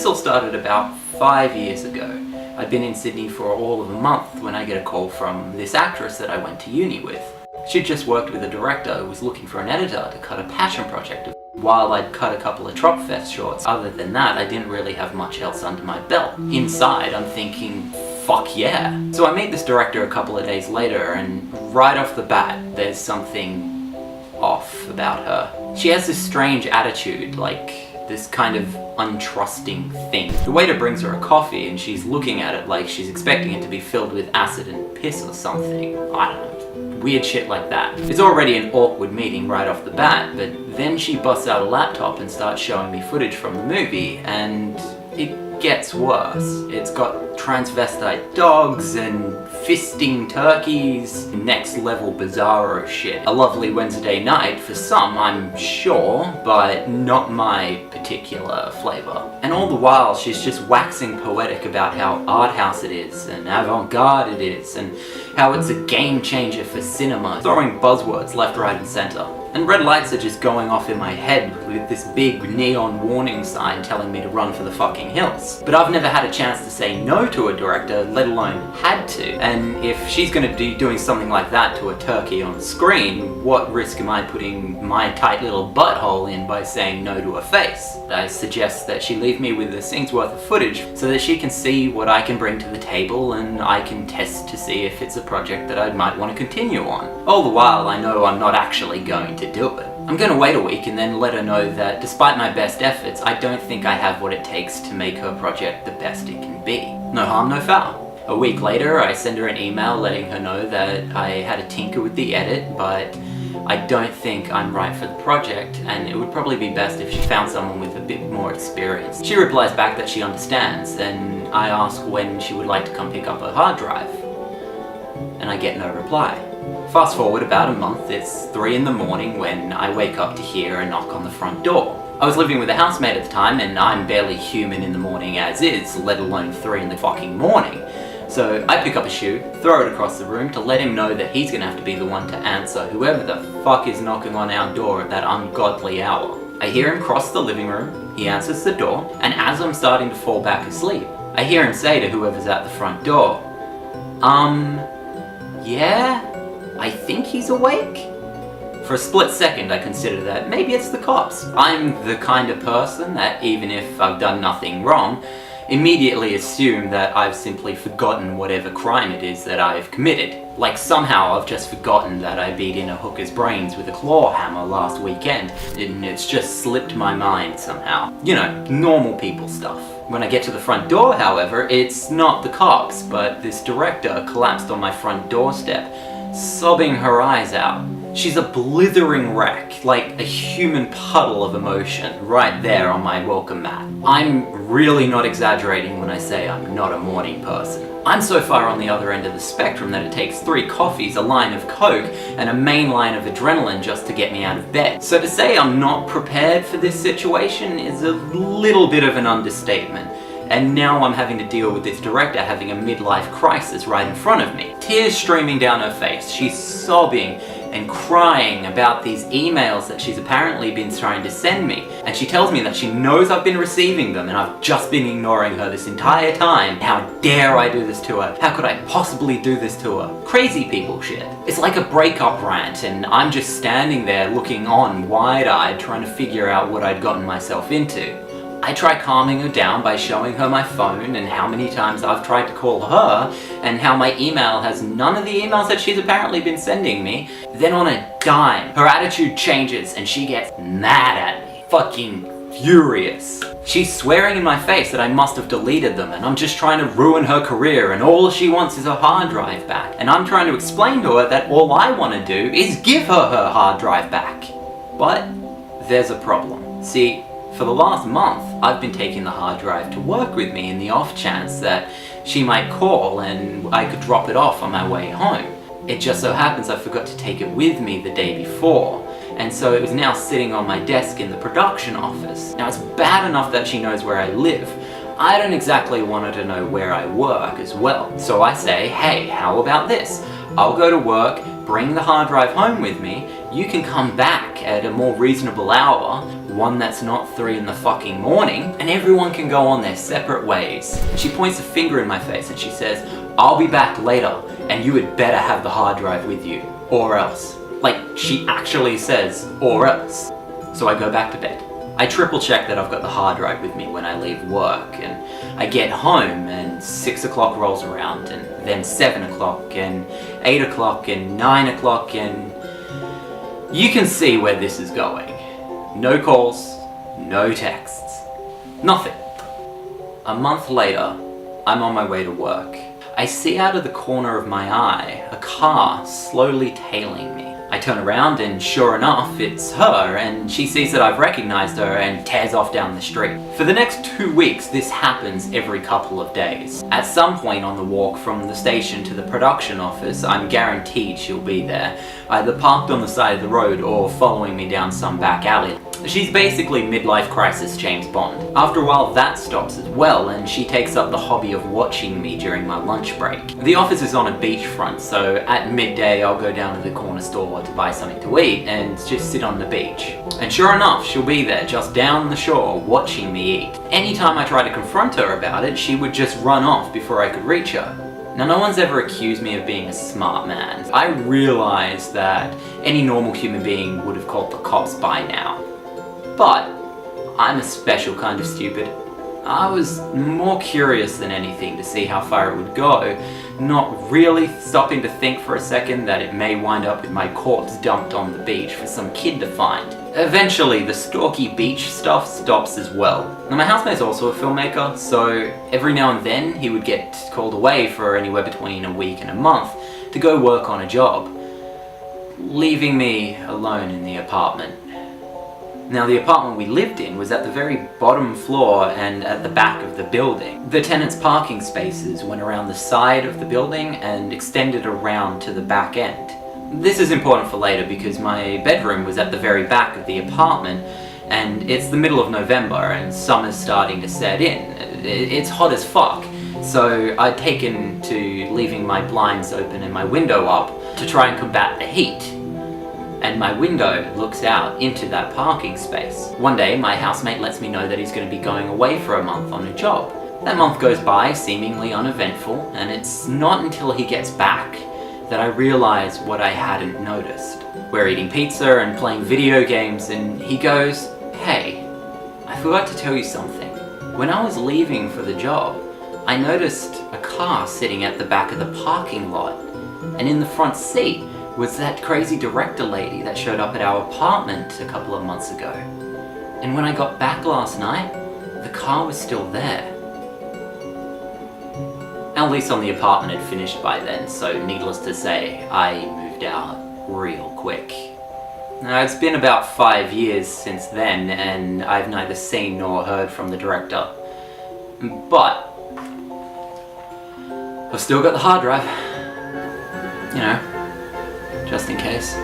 all started about 5 years ago. I'd been in Sydney for all of a month when I get a call from this actress that I went to uni with. She'd just worked with a director who was looking for an editor to cut a passion project. While I'd cut a couple of Tropfest shorts, other than that I didn't really have much else under my belt. Inside I'm thinking, fuck yeah. So I meet this director a couple of days later, and right off the bat there's something off about her. She has this strange attitude, like this kind of untrusting thing. The waiter brings her a coffee and she's looking at it like she's expecting it to be filled with acid and piss or something. I don't know. Weird shit like that. It's already an awkward meeting right off the bat, but then she busts out a laptop and starts showing me footage from the movie, and it gets worse. It's got transvestite dogs and fisting turkeys, next level bizarro shit. A lovely Wednesday night for some, I'm sure, but not my particular flavour. And all the while she's just waxing poetic about how art house it is and avant-garde it is and how it's a game changer for cinema, throwing buzzwords left, right and centre. And red lights are just going off in my head with this big neon warning sign telling me to run for the fucking hills. But I've never had a chance to say no to a director, let alone had to. And if she's going to be doing something like that to a turkey on screen, what risk am I putting my tight little butthole in by saying no to her face? I suggest that she leave me with a scene's worth of footage so that she can see what I can bring to the table and I can test to see if it's a project that I might want to continue on. All the while I know I'm not actually going to do it. I'm going to wait a week and then let her know that despite my best efforts, I don't think I have what it takes to make her project the best it can be. No harm, no foul. A week later, I send her an email letting her know that I had a tinker with the edit, but I don't think I'm right for the project, and it would probably be best if she found someone with a bit more experience. She replies back that she understands, and I ask when she would like to come pick up her hard drive, and I get no reply. Fast forward about a month, it's 3 in the morning when I wake up to hear a knock on the front door. I was living with a housemate at the time, and I'm barely human in the morning as is, let alone 3 in the fucking morning. So I pick up a shoe, throw it across the room to let him know that he's gonna have to be the one to answer whoever the fuck is knocking on our door at that ungodly hour. I hear him cross the living room, he answers the door, and as I'm starting to fall back asleep, I hear him say to whoever's at the front door, yeah? I think he's awake? For a split second I consider that maybe it's the cops. I'm the kind of person that even if I've done nothing wrong, immediately assume that I've simply forgotten whatever crime it is that I've committed. Like somehow I've just forgotten that I beat in a hooker's brains with a claw hammer last weekend, and it's just slipped my mind somehow. You know, normal people stuff. When I get to the front door, however, it's not the cops, but this director collapsed on my front doorstep, sobbing her eyes out. She's a blithering wreck, like a human puddle of emotion, right there on my welcome mat. I'm really not exaggerating when I say I'm not a morning person. I'm so far on the other end of the spectrum that it takes 3 coffees, a line of coke, and a main line of adrenaline just to get me out of bed. So to say I'm not prepared for this situation is a little bit of an understatement. And now I'm having to deal with this director having a midlife crisis right in front of me. Tears streaming down her face, she's sobbing and crying about these emails that she's apparently been trying to send me. And she tells me that she knows I've been receiving them and I've just been ignoring her this entire time. How dare I do this to her? How could I possibly do this to her? Crazy people shit. It's like a breakup rant, and I'm just standing there looking on wide-eyed trying to figure out what I'd gotten myself into. I try calming her down by showing her my phone and how many times I've tried to call her and how my email has none of the emails that she's apparently been sending me. Then on a dime, her attitude changes and she gets mad at me. Fucking furious. She's swearing in my face that I must have deleted them and I'm just trying to ruin her career and all she wants is her hard drive back. And I'm trying to explain to her that all I want to do is give her hard drive back. But there's a problem. See, for the last month, I've been taking the hard drive to work with me in the off chance that she might call and I could drop it off on my way home. It just so happens I forgot to take it with me the day before, and so it was now sitting on my desk in the production office. Now it's bad enough that she knows where I live. I don't exactly want her to know where I work as well. So I say, hey, how about this? I'll go to work, bring the hard drive home with me, you can come back at a more reasonable hour, one that's not 3 in the fucking morning, and everyone can go on their separate ways. She points a finger in my face and she says, I'll be back later, and you had better have the hard drive with you, or else. Like, she actually says, or else. So I go back to bed. I triple check that I've got the hard drive with me when I leave work, and I get home and 6 o'clock rolls around, and then 7 o'clock, and 8 o'clock, and 9 o'clock, and you can see where this is going. No calls, no texts, nothing. A month later, I'm on my way to work. I see out of the corner of my eye a car slowly tailing me. I turn around and sure enough, it's her, and she sees that I've recognized her and tears off down the street. For the next 2 weeks, this happens every couple of days. At some point on the walk from the station to the production office, I'm guaranteed she'll be there, either parked on the side of the road or following me down some back alley. She's basically midlife crisis James Bond. After a while that stops as well, and she takes up the hobby of watching me during my lunch break. The office is on a beachfront, so at midday I'll go down to the corner store to buy something to eat and just sit on the beach. And sure enough, she'll be there just down the shore watching me eat. Anytime I try to confront her about it, she would just run off before I could reach her. Now, no one's ever accused me of being a smart man. I realize that any normal human being would have called the cops by now. But I'm a special kind of stupid. I was more curious than anything to see how far it would go, not really stopping to think for a second that it may wind up with my corpse dumped on the beach for some kid to find. Eventually, the stalky beach stuff stops as well. Now, my housemate's also a filmmaker, so every now and then he would get called away for anywhere between a week and a month to go work on a job, leaving me alone in the apartment. Now, the apartment we lived in was at the very bottom floor and at the back of the building. The tenants' parking spaces went around the side of the building and extended around to the back end. This is important for later because my bedroom was at the very back of the apartment, and it's the middle of November and summer's starting to set in. It's hot as fuck, so I'd taken to leaving my blinds open and my window up to try and combat the heat. And my window looks out into that parking space. One day, my housemate lets me know that he's going to be going away for a month on a job. That month goes by seemingly uneventful, and it's not until he gets back that I realize what I hadn't noticed. We're eating pizza and playing video games, and he goes, "Hey, I forgot to tell you something. When I was leaving for the job, I noticed a car sitting at the back of the parking lot, and in the front seat was that crazy director lady that showed up at our apartment a couple of months ago. And when I got back last night, the car was still there." Our lease on the apartment had finished by then, so needless to say, I moved out real quick. Now, it's been about 5 years since then, and I've neither seen nor heard from the director. But I've still got the hard drive. You know, just in case.